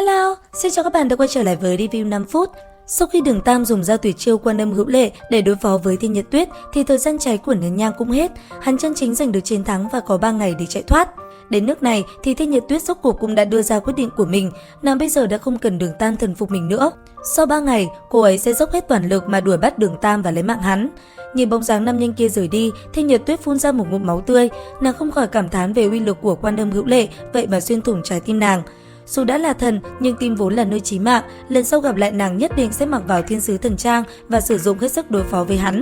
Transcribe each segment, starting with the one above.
Hello, xin chào các bạn đã quay trở lại với review 5 phút. Sau khi Đường Tam dùng ra tuyệt chiêu Quan Âm Hữu Lệ để đối phó với Thiên Nhật Tuyết thì thời gian cháy của nén nhang cũng hết, hắn chân chính giành được chiến thắng và có 3 ngày để chạy thoát. Đến nước này thì Thiên Nhật Tuyết rốt cuộc cũng đã đưa ra quyết định của mình, nàng bây giờ đã không cần Đường Tam thần phục mình nữa. Sau 3 ngày, cô ấy sẽ dốc hết toàn lực mà đuổi bắt Đường Tam và lấy mạng hắn. Nhìn bóng dáng nam nhân kia rời đi, Thiên Nhật Tuyết phun ra một ngụm máu tươi, nàng không khỏi cảm thán về uy lực của Quan Âm Hữu Lệ, vậy mà xuyên thủng trái tim nàng. Dù đã là thần nhưng tim vốn là nơi chí mạng, lần sau gặp lại nàng nhất định sẽ mặc vào thiên sứ thần trang và sử dụng hết sức đối phó với hắn.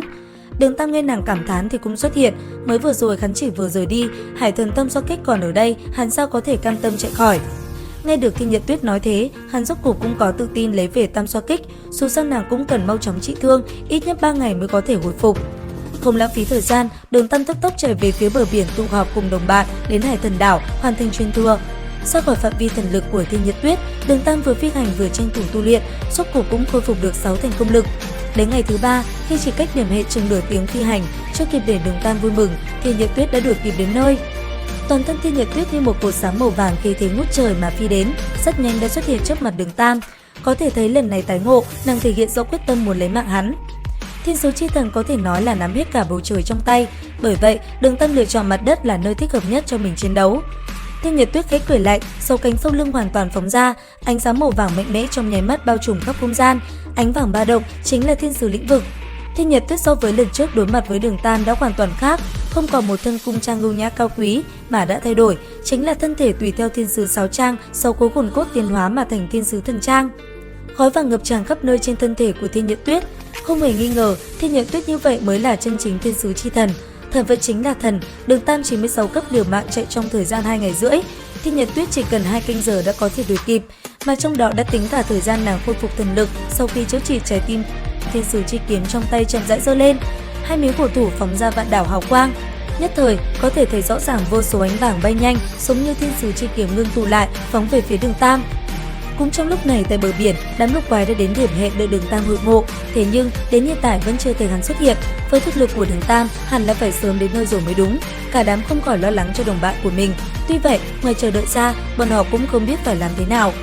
Đường Tam nghe nàng cảm thán thì cũng xuất hiện, mới vừa rồi hắn chỉ vừa rời đi, Hải Thần Tâm Do Kích còn ở đây, hắn sao có thể cam tâm chạy khỏi. Nghe được Thiên Nhật Tuyết nói thế, hắn rốt cuộc cũng có tự tin lấy về Tam Xoa Kích, dù sao nàng cũng cần mau chóng trị thương, ít nhất 3 ngày mới có thể hồi phục. Không lãng phí thời gian, Đường Tam tức tốc chạy về phía bờ biển tụ họp cùng đồng bạn đến Hải Thần Đảo hoàn thành truyền thừa. Ra khỏi phạm vi thần lực của Thiên Nhật Tuyết, Đường Tam vừa phi hành vừa tranh thủ tu luyện, rốt cuộc cũng khôi phục được 6 thành công lực. Đến ngày thứ 3, khi chỉ cách điểm hệ chừng nửa tiếng phi hành, chưa kịp để Đường Tam vui mừng, Thiên Nhật Tuyết đã đuổi kịp đến nơi. Toàn thân Thiên Nhật Tuyết như một cột sáng màu vàng khí thế ngút trời mà phi đến, rất nhanh đã xuất hiện trước mặt Đường Tam. Có thể thấy lần này tái ngộ, nàng thể hiện rõ quyết tâm muốn lấy mạng hắn. Thiên sứ chi thần có thể nói là nắm hết cả bầu trời trong tay, bởi vậy Đường Tam lựa chọn mặt đất là nơi thích hợp nhất cho mình chiến đấu. Thiên Nhật Tuyết khẽ cười lạnh, sau cánh sau lưng hoàn toàn phóng ra, ánh sáng màu vàng mạnh mẽ trong nháy mắt bao trùm khắp không gian, ánh vàng ba động chính là thiên sứ lĩnh vực. Thiên Nhật Tuyết so với lần trước đối mặt với Đường Tam đã hoàn toàn khác, không còn một thân cung trang ưu nhã cao quý mà đã thay đổi, chính là thân thể tùy theo thiên sứ sáu trang, sau cố hồn cốt tiến hóa mà thành thiên sứ thần trang. Khói vàng ngập tràn khắp nơi trên thân thể của Thiên Nhật Tuyết, không hề nghi ngờ, Thiên Nhật Tuyết như vậy mới là chân chính thiên sứ chi thần. Thần vẫn chính là thần, Đường Tam 96 cấp liều mạng chạy trong thời gian 2 ngày rưỡi. Thiên Nhật Tuyết chỉ cần 2 canh giờ đã có thể đuổi kịp, mà trong đó đã tính cả thời gian nàng khôi phục thần lực sau khi chữa trị trái tim. Thiên sứ chi kiếm trong tay chậm rãi giơ lên, hai miếng cổ thủ phóng ra vạn đảo hào quang. Nhất thời có thể thấy rõ ràng vô số ánh vàng bay nhanh, giống như thiên sứ chi kiếm ngưng tụ lại, phóng về phía Đường Tam. Cũng trong lúc này tại bờ biển, đám lục quái đã đến điểm hẹn đợi Đường Tam hội ngộ, thế nhưng đến hiện tại vẫn chưa thấy hắn xuất hiện. Với thực lực của Đường Tam, hẳn là phải sớm đến nơi rồi mới đúng. Cả đám không khỏi lo lắng cho đồng bạn của mình. Tuy vậy, ngoài chờ đợi ra, bọn họ cũng không biết phải làm thế nào.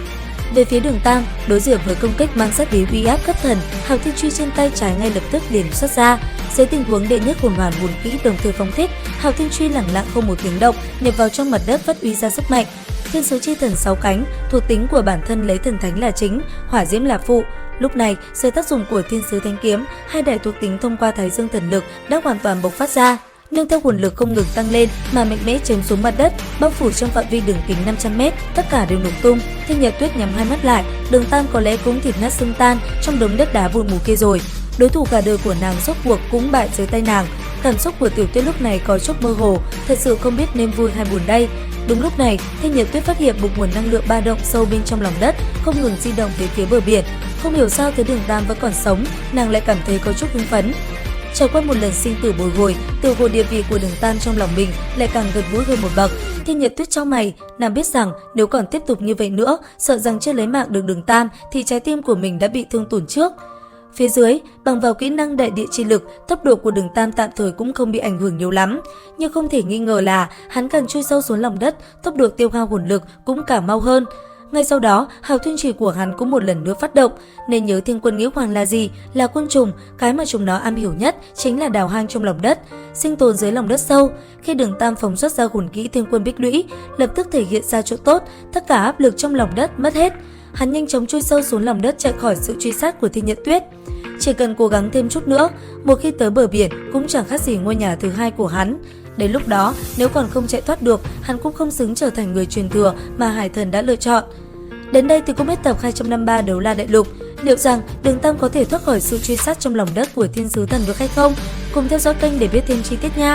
Về phía Đường Tam, đối diện với công kích mang sát ý uy áp cấp thần, Hào Thiên Truy trên tay trái ngay lập tức liền xuất ra. Dưới tình huống đệ nhất hồn hoàn hồn kỹ đồng thời phóng thích, Hào Thiên Truy lẳng lặng không một tiếng động, nhập vào trong mặt đất phát uy ra sức mạnh. Thiên sứ chi thần 6 cánh, thuộc tính của bản thân lấy thần thánh là chính, hỏa diễm là phụ. Lúc này, dưới tác dụng của thiên sứ thánh kiếm, hai đại thuộc tính thông qua thái dương thần lực đã hoàn toàn bộc phát ra. Nương theo nguồn lực không ngừng tăng lên mà mạnh mẽ chém xuống mặt đất, bao phủ trong phạm vi đường kính 500m, tất cả đều nổ tung. Thiên Nhật Tuyết nhắm hai mắt lại, Đường Tam có lẽ cũng thịt nát xương tan trong đống đất đá vụn mù kia rồi. Đối thủ cả đời của nàng rốt cuộc cũng bại dưới tay nàng. Cảm xúc của Tiểu Tuyết lúc này có chút mơ hồ, thật sự không biết nên vui hay buồn đây. Đúng lúc này, Thiên Nhật Tuyết phát hiện một nguồn năng lượng ba động sâu bên trong lòng đất, không ngừng di động về phía bờ biển. Không hiểu sao thấy Đường Tam vẫn còn sống, nàng lại cảm thấy có chút hưng phấn. Trải qua một lần sinh tử bồi hồi, từ hồi địa vị của Đường Tam trong lòng mình lại càng gần gũi hơn một bậc. Thiên Nhật Tuyết trong mày, nàng biết rằng nếu còn tiếp tục như vậy nữa, sợ rằng chưa lấy mạng được Đường Tam thì trái tim của mình đã bị thương tổn trước. Phía dưới, bằng vào kỹ năng đại địa chi lực, tốc độ của Đường Tam tạm thời cũng không bị ảnh hưởng nhiều lắm. Nhưng không thể nghi ngờ là hắn càng chui sâu xuống lòng đất, tốc độ tiêu hao hồn lực cũng càng mau hơn. Ngay sau đó, Hào Thiên Trì của hắn cũng một lần nữa phát động, nên nhớ Thiên Quân Nghĩa Hoàng là gì? Là côn trùng, cái mà chúng nó am hiểu nhất chính là đào hang trong lòng đất, sinh tồn dưới lòng đất sâu. Khi Đường Tam phóng xuất ra hồn kỹ Thiên Quân Bích Lũy, lập tức thể hiện ra chỗ tốt, tất cả áp lực trong lòng đất mất hết. Hắn nhanh chóng chui sâu xuống lòng đất chạy khỏi sự truy sát của Thiên Nhật Tuyết. Chỉ cần cố gắng thêm chút nữa, một khi tới bờ biển cũng chẳng khác gì ngôi nhà thứ hai của hắn. Đến lúc đó, nếu còn không chạy thoát được, hắn cũng không xứng trở thành người truyền thừa mà Hải Thần đã lựa chọn. Đến đây thì cũng hết tập 253 Đấu La Đại Lục. Liệu rằng Đường Tam có thể thoát khỏi sự truy sát trong lòng đất của thiên sứ thần được hay không? Cùng theo dõi kênh để biết thêm chi tiết nha!